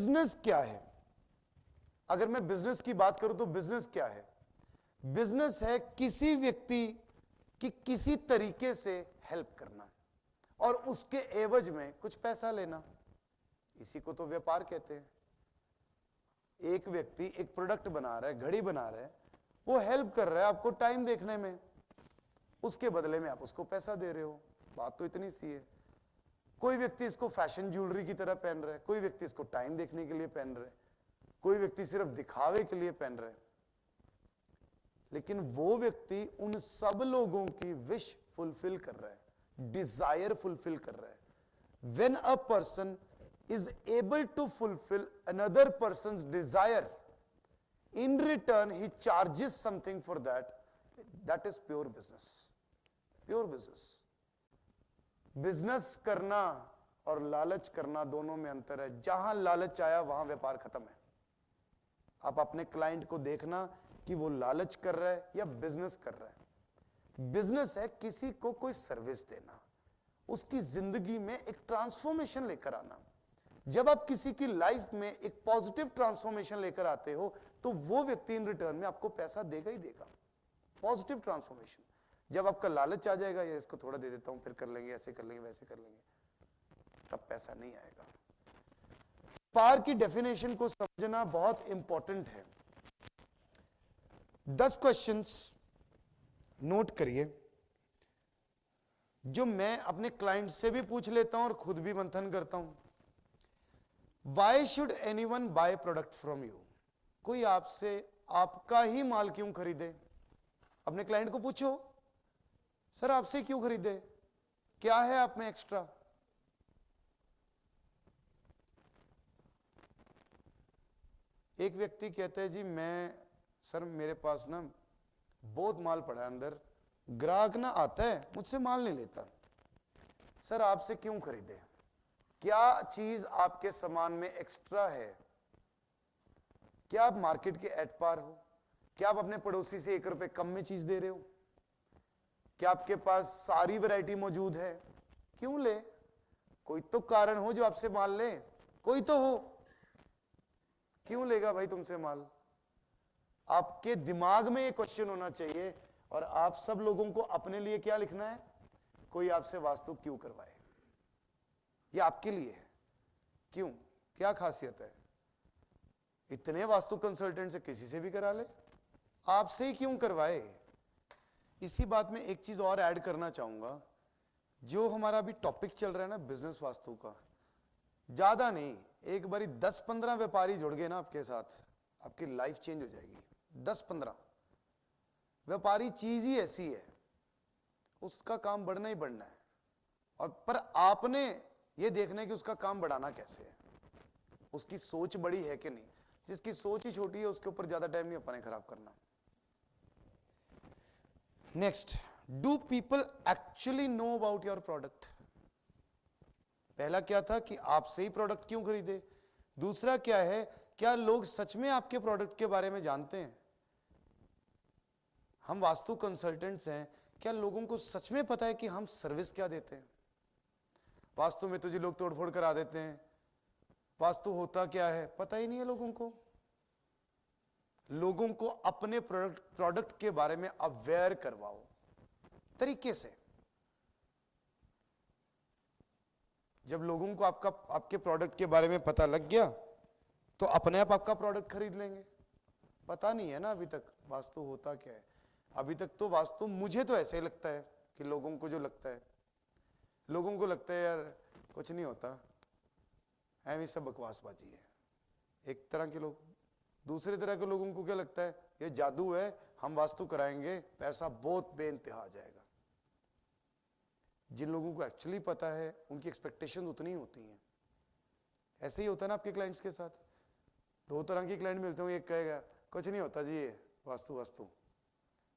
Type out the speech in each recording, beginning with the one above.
Business क्या है? अगर मैं बिजनेस की बात करूं तो बिजनेस क्या है? बिजनेस है किसी व्यक्ति की किसी तरीके से हेल्प करना और उसके एवज में कुछ पैसा लेना। इसी को तो व्यापार कहते हैं। एक व्यक्ति एक प्रोडक्ट बना रहा है, घड़ी बना रहा है, वो हेल्प कर रहा है आपको टाइम देखने में, उसके बदले में आप उसको पैसा दे रहे हो। बात तो इतनी सी है। कोई व्यक्ति इसको फैशन ज्वेलरी की तरह पहन रहा है, कोई व्यक्ति इसको टाइम देखने के लिए पहन रहा है, कोई व्यक्ति सिर्फ दिखावे के लिए पहन रहा है। लेकिन वो व्यक्ति उन सब लोगों की विश फुलफिल कर रहा है, डिजायर फुलफिल कर रहा है। When a person is able to fulfill another person's desire, in return he charges something for that. That is pure business. Pure business. Business करना और लालच करना दोनों में अंतर है। जहां लालच आया वहां व्यापार खत्म है। आप अपने क्लाइंट को देखना कि वो लालच कर रहा है या बिजनेस कर रहा है। बिजनेस है किसी को कोई सर्विस देना, उसकी जिंदगी में एक ट्रांसफॉर्मेशन लेकर आना। जब आप किसी की लाइफ में एक पॉजिटिव ट्रांसफॉर्मेशन लेकर आते हो तो वो व्यक्ति इन रिटर्न में आपको पैसा देगा ही देगा। Positive transformation. जब आपका लालच आ जाएगा, या इसको थोड़ा दे देता हूं फिर कर लेंगे, ऐसे कर लेंगे, वैसे कर लेंगे, तब पैसा नहीं आएगा। व्यापार की डेफिनेशन को समझना बहुत इंपॉर्टेंट है। 10 क्वेश्चंस नोट करिए जो मैं अपने क्लाइंट से भी पूछ लेता हूं और खुद भी मंथन करता हूं। Why should anyone buy product from you? कोई आपसे आपका ही माल क्यों खरीदे? अपने क्लाइंट को पूछो, सर आपसे क्यों खरीदे, क्या है आप में एक्स्ट्रा? एक व्यक्ति कहता है जी सर मेरे पास ना बहुत माल पड़ा है अंदर, ग्राहक ना आता है मुझसे माल नहीं लेता। सर आपसे क्यों खरीदे? क्या चीज आपके सामान में एक्स्ट्रा है? क्या आप मार्केट के एट पार हो? क्या आप अपने पड़ोसी से 1 रुपए कम में चीज दे रहे हो? क्या आपके पास सारी वैरायटी मौजूद है? क्यों ले? कोई तो कारण हो जो आपसे माल ले, कोई तो हो। क्यों लेगा भाई तुमसे माल? आपके दिमाग में ये क्वेश्चन होना चाहिए। और आप सब लोगों को अपने लिए क्या लिखना है? कोई आपसे वास्तु क्यों करवाए? ये आपके लिए है। क्यों? क्या खासियत है? इतने वास्तु कंसल्टेंट से किसी से भी करा ले, आपसे ही क्यों करवाए? इसी बात में एक चीज और ऐड करना चाहूंगा। जो हमारा अभी टॉपिक चल रहा है ना बिजनेस वास्तु का, ज्यादा नहीं, एक बारी 10-15 व्यापारी जुड़ गए ना आपके साथ, आपकी लाइफ चेंज हो जाएगी। 10-15 व्यापारी चीज ही ऐसी है, उसका काम बढ़ना ही बढ़ना है। और पर आपने ये देखना है कि उसका काम बढ़ाना कैसे है, उसकी सोच बड़ी है कि नहीं। जिसकी सोच ही छोटी है उसके ऊपर ज्यादा टाइम नहीं अपने खराब करना। Next, do people actually know about your product? पहला क्या था कि आपसे ही प्रोडक्ट क्यों खरीदे। दूसरा क्या है, क्या लोग सच में आपके प्रोडक्ट के बारे में जानते हैं? हम वास्तु कंसल्टेंट्स हैं, क्या लोगों को सच में पता है कि हम सर्विस क्या देते हैं? वास्तु में तो जी लोग तोड़फोड़ करा देते हैं, वास्तु होता क्या है पता ही नहीं है लोगों को। लोगों को अपने प्रोडक्ट के बारे में अवेयर करवाओ तरीके से। जब लोगों को आपके प्रोडक्ट के बारे में पता लग गया तो अपने आप आपका प्रोडक्ट खरीद लेंगे। पता नहीं है ना अभी तक वास्तु होता क्या है। अभी तक तो वास्तु, मुझे तो ऐसे ही लगता है कि लोगों को जो लगता है, लोगों को लगता है यार कुछ नहीं होता, ऐसी सब बकवासबाजी है। एक तरह के लोग। दूसरे तरह के लोगों को क्या लगता है, ये जादू है, हम वास्तु कराएंगे पैसा बहुत बेइंतहा आ जाएगा। जिन लोगों को एक्चुअली पता है उनकी एक्सपेक्टेशन उतनी ही होती हैं। ऐसे ही होता है ना आपके क्लाइंट्स के साथ। 2 तरह के क्लाइंट मिलते होंगे, एक कहेगा कुछ नहीं होता जी ये वास्तु।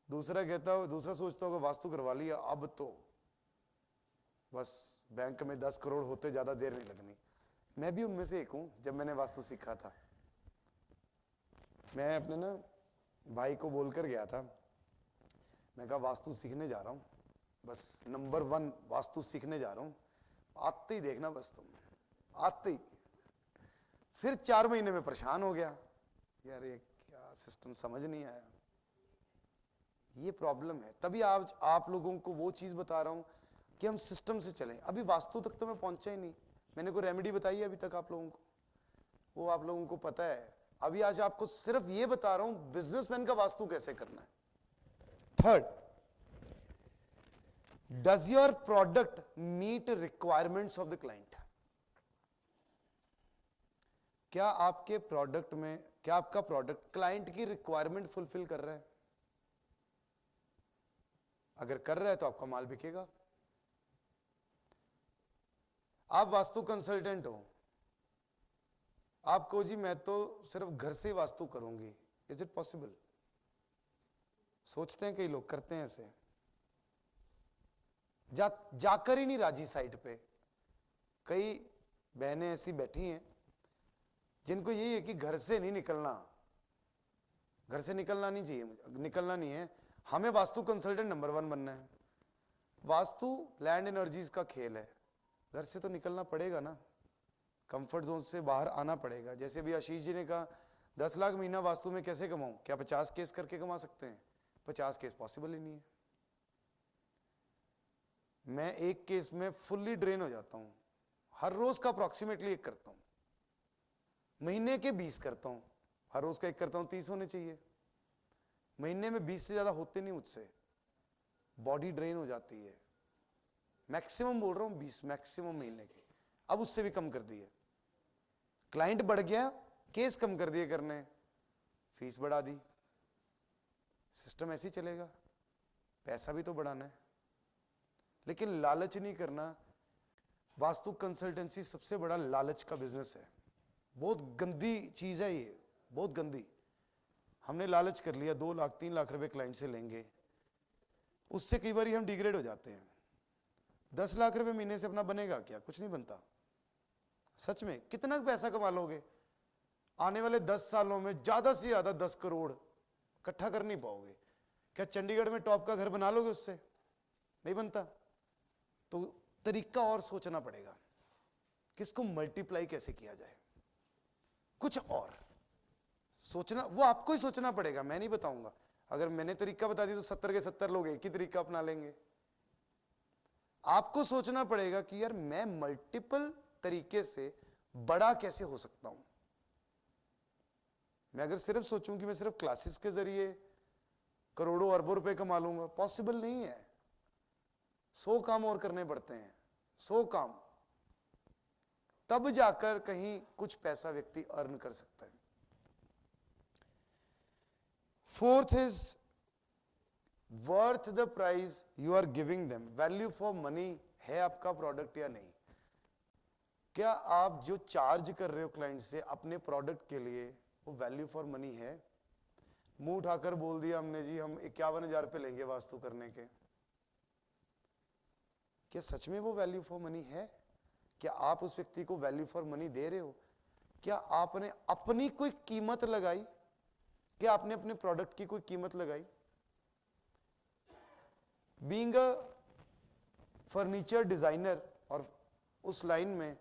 दूसरा सोचता होगा वास्तु करवा लिया, अब तो बस बैंक में 10 करोड़ होते ज्यादा देर नहीं लगनी। मैं भी उनमें से एक हूं। जब मैंने वास्तु सीखा था, मैं अपने ना भाई को बोलकर गया था, मैं कहा वास्तु सीखने जा रहा हूं, बस नंबर 1 वास्तु सीखने जा रहा हूं, आते ही देखना बस तुम, आते ही। फिर 4 महीने में परेशान हो गया, यार ये क्या सिस्टम समझ नहीं आया। ये प्रॉब्लम है। तभी आज आप लोगों को वो चीज बता रहा हूं कि हम सिस्टम से चलें। अभी वास्तु तक तो मैं पहुंचा ही नहीं, मैंने कोई रेमेडी बताई है अभी तक आप लोगों को, वो आप लोगों को पता है। अभी आज आपको सिर्फ ये बता रहा हूं बिजनेसमैन का वास्तु कैसे करना है। Third, does your product meet requirements of the client. क्या आपके प्रोडक्ट में, क्या आपका प्रोडक्ट क्लाइंट की रिक्वायरमेंट फुलफिल कर रहा है? अगर कर रहा है तो आपका माल बिकेगा। आप वास्तु कंसल्टेंट हो, आप कहो जी मैं तो सिर्फ घर से ही वास्तु करूंगी, इज इट पॉसिबल? सोचते हैं कई लोग, करते हैं ऐसे, जाकर ही नहीं राजी साइट पे। कई बहनें ऐसी बैठी हैं जिनको यही है कि घर से नहीं निकलना, घर से निकलना नहीं चाहिए, निकलना नहीं है, हमें वास्तु कंसल्टेंट नंबर 1 बनना है। वास्तु लैंड एनर्जीज का खेल है, घर से तो निकलना पड़ेगा ना, कंफर्ट जोन से बाहर आना पड़ेगा। जैसे भी आशीष जी ने कहा 10 लाख महीना वास्तु में कैसे कमाऊं, क्या 50 केस करके कमा सकते हैं? 50 केस पॉसिबल ही नहीं है। मैं एक केस में फुल्ली ड्रेन हो जाता हूं, हर रोज का अप्रोक्सीमेटली 1 करता हूं, महीने के 20 करता हूं, हर रोज का 1 करता हूं, 30 होने चाहिए। महीने में 20 से ज्यादा होते नहीं मुझसे, बॉडी ड्रेन हो जाती है। मैक्सिमम बोल रहा हूं 20 मैक्सिमम महीने के, अब उससे भी कम कर दिए। क्लाइंट बढ़ गया, केस कम कर दिए करने, फीस बढ़ा दी। सिस्टम ऐसे ही चलेगा, पैसा भी तो बढ़ाना है, लेकिन लालच नहीं करना। वास्तु कंसल्टेंसी सबसे बड़ा लालच का बिजनेस है, बहुत गंदी चीज है ये, बहुत गंदी। हमने लालच कर लिया 2 लाख 3 लाख रुपए क्लाइंट से लेंगे, उससे कई बार हम डिग्रेड हो जाते हैं। 10 लाख रुपए महीने से अपना बनेगा क्या? कुछ नहीं बनता। सच में कितना पैसा कमा लोगे? आने वाले 10 सालों में ज्यादा से ज्यादा 10 करोड़ इकट्ठा कर नहीं पाओगे। क्या चंडीगढ़ में टॉप का घर बना लोगे उससे? नहीं बनता। तो तरीका और सोचना पड़ेगा, किसको मल्टीप्लाई कैसे किया जाए, कुछ और सोचना, वो आपको ही सोचना पड़ेगा, मैं नहीं बताऊंगा। अगर मैंने तरीका बता दी तो 70 के 70 लोग एक ही तरीका अपना लेंगे। आपको सोचना पड़ेगा कि यार मैं मल्टीपल तरीके से बड़ा कैसे हो सकता हूं। मैं अगर सिर्फ सोचूं कि मैं सिर्फ क्लासेस के जरिए करोड़ों अरबों रुपए कमा लूंगा, पॉसिबल नहीं है। 100 काम और करने पड़ते हैं, 100 काम, तब जाकर कहीं कुछ पैसा व्यक्ति अर्न कर सकता है। Fourth is worth the price you are giving them. Value for money है आपका प्रोडक्ट या नहीं? क्या आप जो चार्ज कर रहे हो क्लाइंट से अपने प्रोडक्ट के लिए, वो वैल्यू फॉर मनी है? मुंह उठाकर बोल दिया हमने जी हम 51,000 रुपये लेंगे वास्तु करने के, क्या सच में वो वैल्यू फॉर मनी है? क्या आप उस व्यक्ति को वैल्यू फॉर मनी दे रहे हो? क्या आपने अपनी कोई कीमत लगाई? क्या आपने अपने प्रोडक्ट की कोई कीमत लगाई? बीइंग अ फर्नीचर डिजाइनर, और उस लाइन में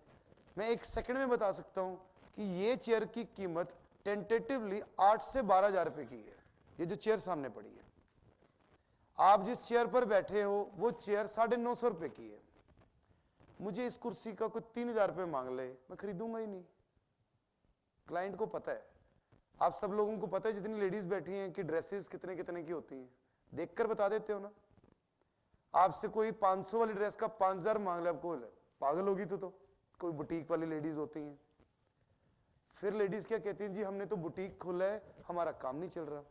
मैं 1 सेकंड में बता सकता हूं कि ये चेयर की कीमत टेंटेटिवली 8 से 12,000 रुपए की है। ये जो चेयर सामने पड़ी है, आप जिस चेयर पर बैठे हो वो चेयर 950 रुपए की है। मुझे इस कुर्सी का कोई 3,000 रुपये मांग ले, मैं खरीदूंगा ही नहीं। क्लाइंट को पता है, आप सब लोगों को पता है जितनी लेडीज बैठी हैं कि ड्रेसेस कितने कितने की होती हैं, देखकर बता देते हो ना। आपसे कोई 500 वाली ड्रेस का 5,000 मांग ले, आपको पागल होगी तो कोई बुटीक वाली लेडीज होती हैं। फिर लेडीज क्या कहती हैं, जी हमने तो बुटीक खोला है, हमारा काम नहीं चल रहा।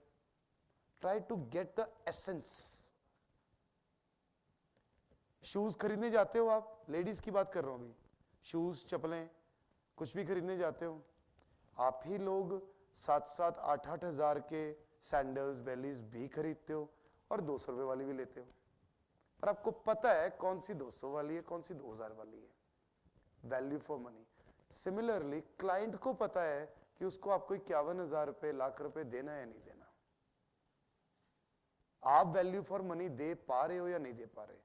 Try to get the essence. Shoes खरीदने जाते हो आप, लेडीज की बात कर रहा हूं अभी, शूज चप्पलें कुछ भी खरीदने जाते हो, आप ही लोग 7-7 8-8 हजार के सैंडल्स बेलीज भी खरीदते हो और 200 रुपए वाली भी लेते हो, पर आपको पता है कौन सी 200 वाली है, कौन सी 2,000 वाली है। Value for money. Similarly client को पता है कि उसको आपको 51,000 रुपए, लाख रुपए देना है या नहीं देना। आप वैल्यू फॉर मनी दे पा रहे हो या नहीं दे पा रहे?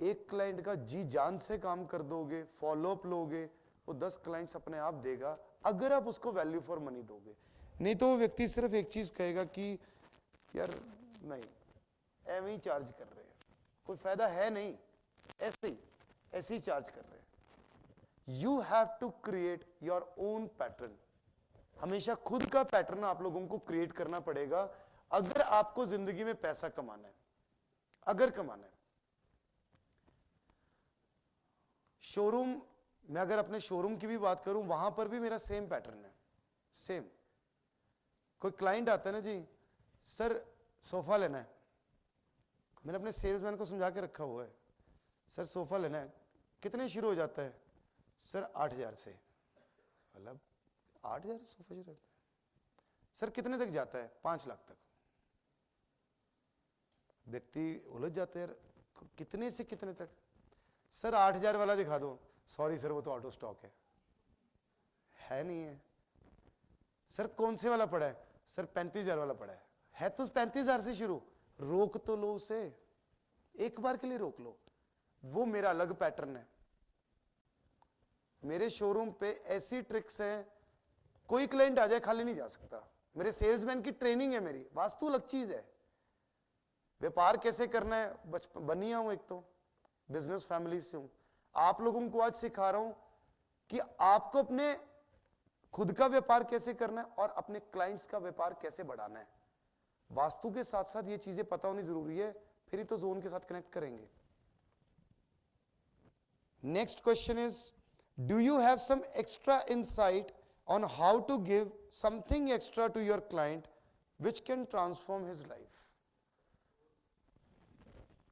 एक क्लाइंट का जी जान से काम कर दोगे, फॉलोअप लोगे, वो 10 क्लाइंट्स अपने आप देगा अगर आप उसको वैल्यू फॉर मनी दोगे। नहीं तो वो व्यक्ति सिर्फ एक चीज कहेगा कि यार नहीं, एवं ही चार्ज कर रहे हैं, कोई फायदा है नहीं, ऐसे ही चार्ज कर रहे हैं। You have to create your own pattern. हमेशा खुद का पैटर्न आप लोगों को क्रिएट करना पड़ेगा अगर आपको जिंदगी में पैसा कमाना है, अगर कमाना है। शोरूम, मैं अगर अपने शोरूम की भी बात करूं, वहां पर भी मेरा सेम पैटर्न है, सेम। कोई क्लाइंट आता है ना जी, सर सोफा लेना है, मैंने अपने सेल्समैन को समझा के रखा हुआ है, सर सोफा लेना है, कितने शुरू हो जाता है, सर 8,000 से। मतलब 8,000 सोफा शुरू होता है, सर कितने तक जाता है, 5 लाख तक। व्यक्ति उलझ जाते हैं, कितने से कितने तक, सर 8,000 वाला दिखा दो, सॉरी सर वो तो आउट ऑफ स्टॉक है नहीं है। सर कौन से वाला पड़ा है, सर 35,000 वाला पड़ा है तो 35,000 से शुरू। रोक तो लो उसे, एक बार के लिए रोक लो। वो मेरा अलग पैटर्न है। मेरे शोरूम पे ऐसी ट्रिक्स हैं, कोई क्लाइंट आ जाए खाली नहीं जा सकता। मेरे सेल्समैन की ट्रेनिंग है, मेरी वास्तु अलग चीज है। व्यापार कैसे करना है बनिया हूं, एक तो बिजनेस फैमिली से हूं। आप लोगों को आज सिखा रहा हूं कि आपको अपने खुद का व्यापार कैसे करना है और अपने क्लाइंट्स का व्यापार कैसे बढ़ाना है। वास्तु के साथ साथ ये चीजें पता होनी जरूरी है, फिर ही तो जोन के साथ कनेक्ट करेंगे। Next question is, do you have some extra insight on how to give something extra to your client which can transform his life?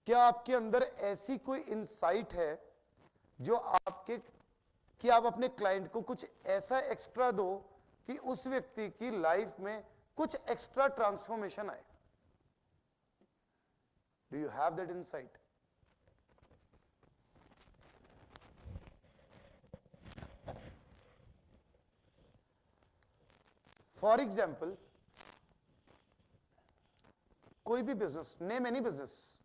क्या आपके अंदर ऐसी कोई इनसाइट है जो आपके, कि आप अपने क्लाइंट को कुछ ऐसा एक्स्ट्रा दो कि उस व्यक्ति की लाइफ में कुछ एक्स्ट्रा ट्रांसफॉर्मेशन आए? Do you have that insight? For example, कोई भी बिजनेस, नेम एनी बिजनेस,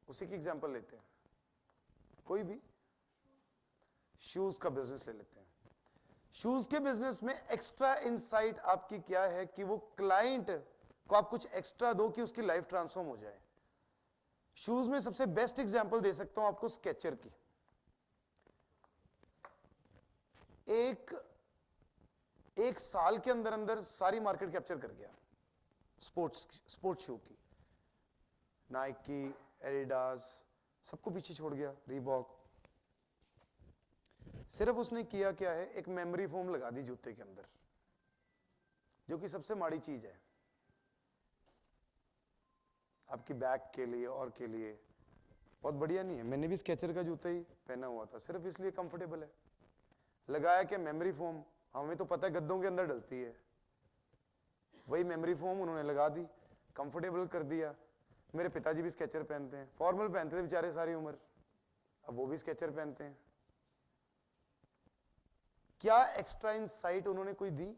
उसी की एग्जाम्पल लेते हैं। कोई भी शूज का बिजनेस ले लेते हैं। शूज के बिजनेस में एक्स्ट्रा इनसाइट आपकी क्या है कि वो क्लाइंट को आप कुछ एक्स्ट्रा दो कि उसकी लाइफ ट्रांसफॉर्म हो जाए। शूज में सबसे बेस्ट एग्जांपल दे सकता हूं आपको स्केचर की। एक साल के अंदर अंदर सारी मार्केट कैप्चर कर गया स्पोर्ट्स शू की। नाइकी, एडिडास, सबको पीछे छोड़ गया, रीबॉक। सिर्फ उसने किया क्या है, एक मेमोरी फोम लगा दी जूते के अंदर, जो कि सबसे माड़ी चीज है आपकी बैक के लिए और के लिए। बहुत बढ़िया नहीं है। मैंने भी स्केचर का जूता ही पहना हुआ था, सिर्फ इसलिए कंफर्टेबल है। लगाया क्या, मेमोरी फोम। हमें तो पता है गद्दों के अंदर डलती है, वही मेमोरी फोम उन्होंने लगा दी, कंफर्टेबल कर दिया। मेरे पिताजी भी स्केचर पहनते हैं, फॉर्मल पहनते थे बेचारे सारी उम्र, अब वो भी स्केचर पहनते हैं। क्या एक्स्ट्रा इनसाइट उन्होंने कोई दी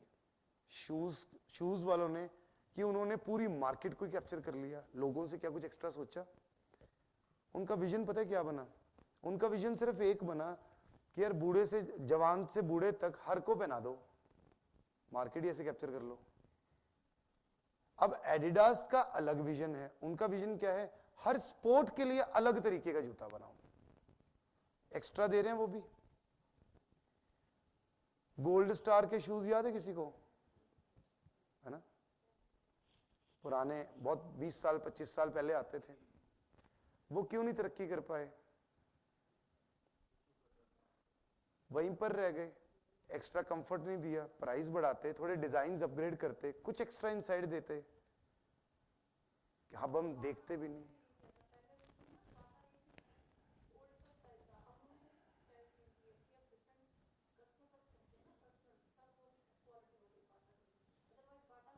शूज वालों ने, कि उन्होंने पूरी मार्केट को कैप्चर कर लिया? लोगों से क्या कुछ एक्स्ट्रा सोचा? उनका विजन पता है क्या बना? उनका विजन सिर्फ एक बना कि यार बूढ़े से जवान से बूढ़े तक हर को पहना दो, मार्केट ही ऐसे कैप्चर कर लो। अब एडिडास का अलग विजन है। उनका विजन क्या है, हर स्पोर्ट के लिए अलग तरीके का जूता बनाओ। एक्स्ट्रा दे रहे हैं वो भी। गोल्ड स्टार के शूज याद है किसी को? है ना, पुराने, बहुत 20 साल 25 साल पहले आते थे। वो क्यों नहीं तरक्की कर पाए? वहीं पर रह गए। एक्स्ट्रा कंफर्ट नहीं दिया, प्राइस बढ़ाते, थोड़े डिजाइन अपग्रेड करते, कुछ एक्स्ट्रा इनसाइड देते कि अब हम देखते भी नहीं।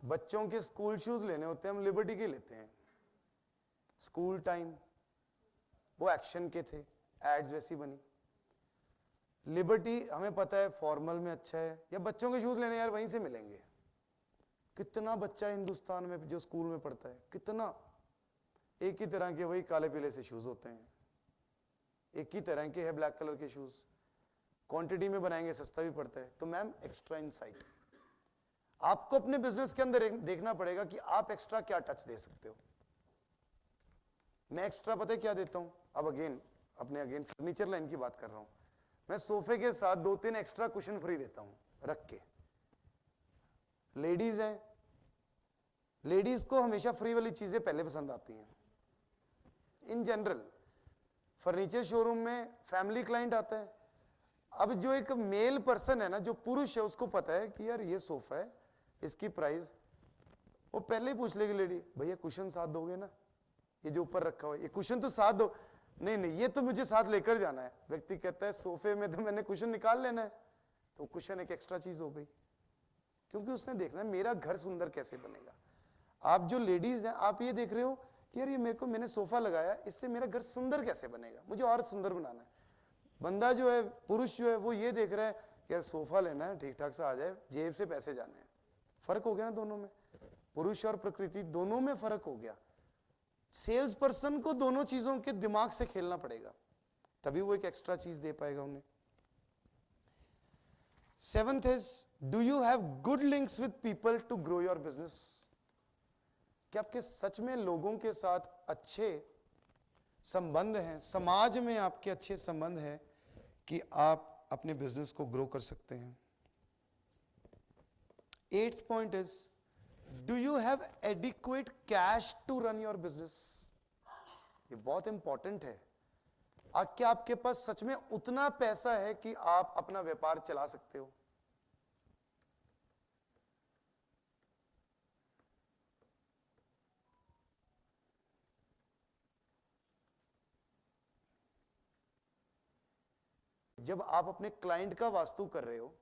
बच्चों के स्कूल शूज लेने होते हैं, हम लिबर्टी के लेते हैं। स्कूल टाइम वो एक्शन के थे, एड्स वैसी बनी। लिबर्टी हमें पता है फॉर्मल में अच्छा है, या बच्चों के शूज लेने यार वहीं से मिलेंगे। कितना बच्चा हिंदुस्तान में जो स्कूल में पढ़ता है, कितना एक ही तरह के वही काले पीले से शूज होते हैं, एक ही तरह के है ब्लैक कलर के शूज। क्वांटिटी में बनाएंगे सस्ता भी पड़ता है। तो मैम एक्स्ट्रा इनसाइट, आपको अपने बिजनेस के अंदर देखना पड़ेगा कि आप एक्स्ट्रा क्या टच दे सकते हो। मैं एक्स्ट्रा पता है क्या देता हूं, अब अगेन फर्नीचर लाइन की बात कर रहा हूं, मैं सोफे के साथ 2-3 एक्स्ट्रा कुशन फ्री देता हूं रख के। लेडीज हैं, लेडीज को हमेशा फ्री वाली चीजें पहले पसंद आती हैं। इन जनरल फर्नीचर शोरूम में फैमिली क्लाइंट आता है, अब जो एक मेल पर्सन है ना, जो पुरुष है, उसको पता है कि यार ये सोफा है, इसकी प्राइस, वो पहले ही पूछ लेगी लेडी, भैया कुशन साथ दोगे ना, ये जो ऊपर रखा हुआ है ये कुशन तो साथ दो। नहीं नहीं, ये तो मुझे साथ लेकर जाना है। व्यक्ति कहता है सोफे में तो मैंने कुशन निकाल लेना है, तो कुशन एक एक्स्ट्रा चीज हो गई, क्योंकि उसने देखना है मेरा घर सुंदर कैसे बनेगा। आप जो लेडीज हैं, आप ये देख रहे हो कि यार ये मैंने सोफा लगाया, इससे मेरा घर सुंदर कैसे बनेगा, मुझे और सुंदर बनाना है। बंदा जो है, पुरुष जो है, वो ये देख रहा है कि यार सोफा लेना है, ठीक ठाक सा आ जाए, जेब से पैसे जाने हैं। फर्क हो गया ना दोनों में, पुरुष और प्रकृति दोनों में फर्क हो गया। सेल्स पर्सन को दोनों चीजों के दिमाग से खेलना पड़ेगा, तभी वो एक एक्स्ट्रा चीज दे पाएगा उन्हें। 7th is, do you have good links with people to grow your business? क्या आपके सच में लोगों के साथ अच्छे संबंध हैं, समाज में आपके अच्छे संबंध हैं कि आप अपने बिजनेस को ग्रो कर सकते हैं। 8th point is, do you have adequate cash to run your business? ये बहुत इंपॉर्टेंट है। क्या आपके पास सच में उतना पैसा है कि आप अपना व्यापार चला सकते हो? जब आप अपने क्लाइंट का वास्तु कर रहे हो,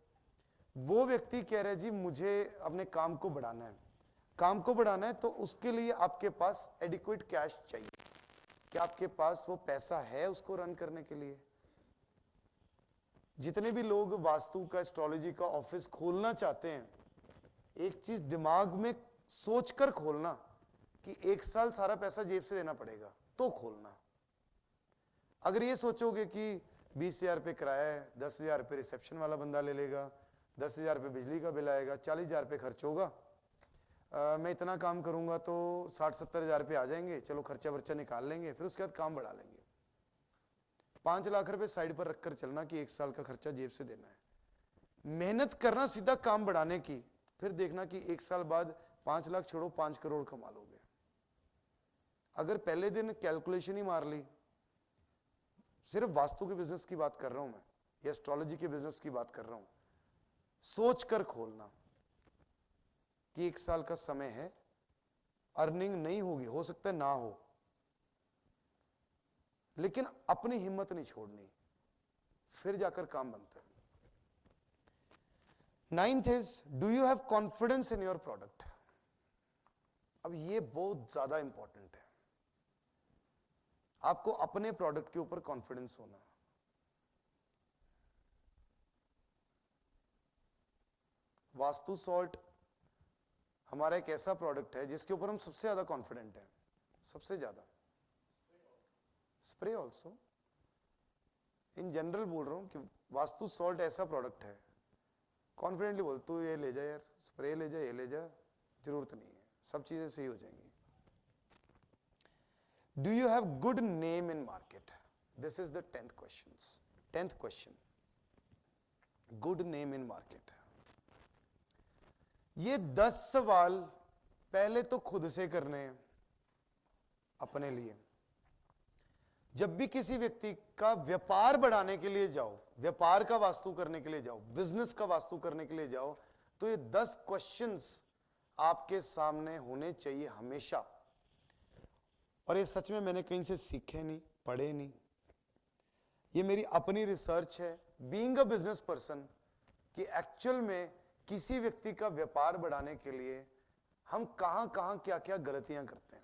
वो व्यक्ति कह रहा है जी मुझे अपने काम को बढ़ाना है, काम को बढ़ाना है, तो उसके लिए आपके पास एडिक्वेट कैश चाहिए। क्या आपके पास वो पैसा है उसको रन करने के लिए? जितने भी लोग वास्तु का, एस्ट्रोलॉजी का ऑफिस खोलना चाहते हैं, एक चीज दिमाग में सोचकर खोलना कि 1 साल सारा पैसा जेब से देना पड़ेगा, तो खोलना। अगर ये सोचोगे कि 20,000 रुपये किराया है, 10,000 रुपये रिसेप्शन वाला बंदा ले लेगा, 10,000 रुपये बिजली का बिल आएगा, 40,000 रुपये खर्च होगा, मैं इतना काम करूंगा तो 60-70 हज़ार रुपये आ जाएंगे, चलो खर्चा वर्चा निकाल लेंगे, फिर उसके बाद काम बढ़ा लेंगे। 5 लाख रुपए साइड पर रखकर चलना कि 1 साल का खर्चा जेब से देना है। मेहनत करना सीधा काम बढ़ाने की, फिर देखना कि 1 साल बाद 5 लाख छोड़ो 5 करोड़ कमा लोगे। अगर पहले दिन कैलकुलेशन ही मार ली, सिर्फ वास्तु के बिजनेस की बात कर रहा हूं मैं, या एस्ट्रोलॉजी के बिजनेस की बात कर रहा हूं, सोच कर खोलना कि 1 साल का समय है, अर्निंग नहीं होगी, हो सकता है ना हो, लेकिन अपनी हिम्मत नहीं छोड़नी, फिर जाकर काम बनता है। 9th is, do you have confidence in your product? अब ये बहुत ज्यादा इंपॉर्टेंट है, आपको अपने प्रोडक्ट के ऊपर कॉन्फिडेंस होना। वास्तु सॉल्ट हमारा एक ऐसा प्रोडक्ट है जिसके ऊपर हम सबसे ज्यादा कॉन्फिडेंट हैं, सबसे ज्यादा। स्प्रे ऑल्सो, इन जनरल बोल रहा हूं कि वास्तु सॉल्ट ऐसा प्रोडक्ट है, कॉन्फिडेंटली बोल, तू ये ले जा यार, स्प्रे ले जा, ये ले जा, जरूरत नहीं है, सब चीजें सही हो जाएंगी। Do you have good name in market? This is the 10th question. 10th question. Good name in market. ये 10 सवाल पहले तो खुद से करने हैं अपने लिए। जब भी किसी व्यक्ति का व्यापार बढ़ाने के लिए जाओ, व्यापार का वास्तु करने के लिए जाओ, बिजनेस का वास्तु करने के लिए जाओ, तो ये 10 क्वेश्चंस आपके सामने होने चाहिए हमेशा। और ये सच में मैंने कहीं से सीखे नहीं, पढ़े नहीं, ये मेरी अपनी रिसर्च है बीइंग अ बिजनेस पर्सन, कि एक्चुअल में किसी व्यक्ति का व्यापार बढ़ाने के लिए हम कहां कहां क्या क्या गलतियां करते हैं।